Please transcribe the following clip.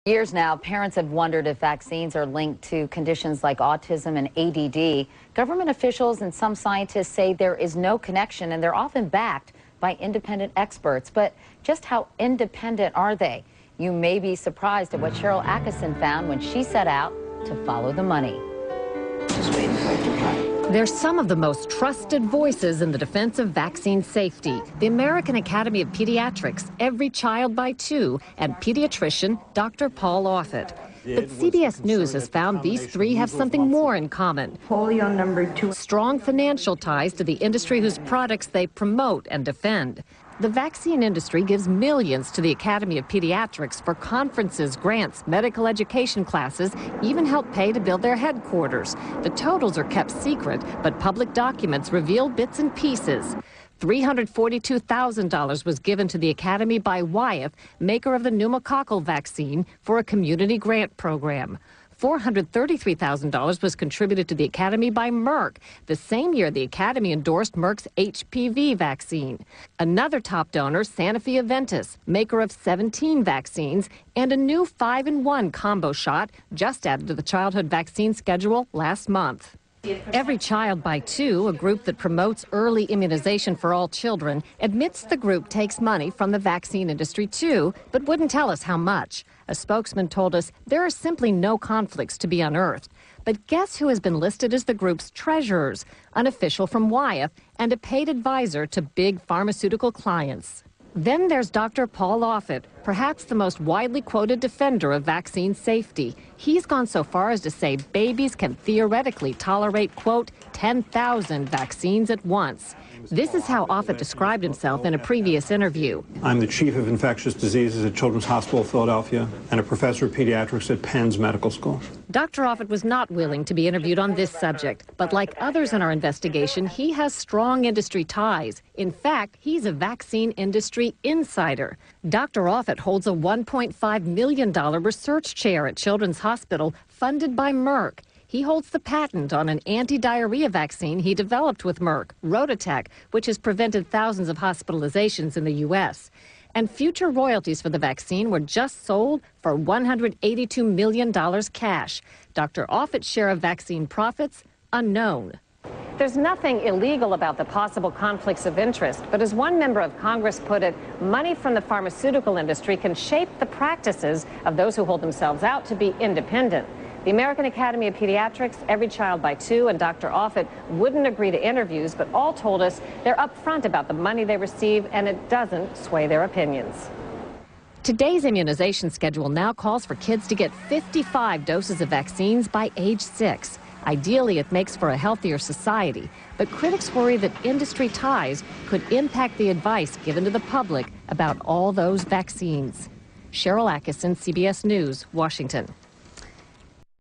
Years now, parents have wondered if vaccines are linked to conditions like autism and ADD. Government officials and some scientists say there is no connection, and they're often backed by independent experts. But just how independent are they? You may be surprised at what Sharyl Attkisson found when she set out to follow the money. They're some of the most trusted voices in the defense of vaccine safety. The American Academy of Pediatrics, Every Child by Two, and pediatrician Dr. Paul Offit. But CBS News has found these three have something more in common. Polio number 2. Strong financial ties to the industry whose products they promote and defend. The vaccine industry gives millions to the Academy of Pediatrics for conferences, grants, medical education classes, even help pay to build their headquarters. The totals are kept secret, but public documents reveal bits and pieces. $342,000 was given to the Academy by Wyeth, maker of the pneumococcal vaccine, for a community grant program. $433,000 was contributed to the Academy by Merck, the same year the Academy endorsed Merck's HPV vaccine. Another top donor, Sanofi Aventis, maker of 17 vaccines, and a new 5-in-1 combo shot just added to the childhood vaccine schedule last month. Every Child by Two, a group that promotes early immunization for all children, admits the group takes money from the vaccine industry too, but wouldn't tell us how much. A spokesman told us there are simply no conflicts to be unearthed. But guess who has been listed as the group's treasurers? An official from Wyeth and a paid advisor to big pharmaceutical clients. Then there's Dr. Paul Offit, perhaps the most widely quoted defender of vaccine safety. He's gone so far as to say babies can theoretically tolerate, quote, 10,000 vaccines at once. This is how Offit described himself in a previous interview. I'm the chief of infectious diseases at Children's Hospital of Philadelphia and a professor of pediatrics at Penn's Medical School. Dr. Offit was not willing to be interviewed on this subject, but like others in our investigation, he has strong industry ties. In fact, he's a vaccine industry insider. Dr. Offit holds a $1.5 million research chair at Children's Hospital funded by Merck. He holds the patent on an anti-diarrhea vaccine he developed with Merck, Rotatech, which has prevented thousands of hospitalizations in the U.S. And future royalties for the vaccine were just sold for $182 million cash. Dr. Offit's share of vaccine profits, unknown. There's nothing illegal about the possible conflicts of interest, but as one member of Congress put it, money from the pharmaceutical industry can shape the practices of those who hold themselves out to be independent. The American Academy of Pediatrics, Every Child by Two, and Dr. Offit wouldn't agree to interviews, but all told us they're upfront about the money they receive, and it doesn't sway their opinions. Today's immunization schedule now calls for kids to get 55 doses of vaccines by age 6. Ideally, it makes for a healthier society, but critics worry that industry ties could impact the advice given to the public about all those vaccines. Sharyl Attkisson, CBS News, Washington.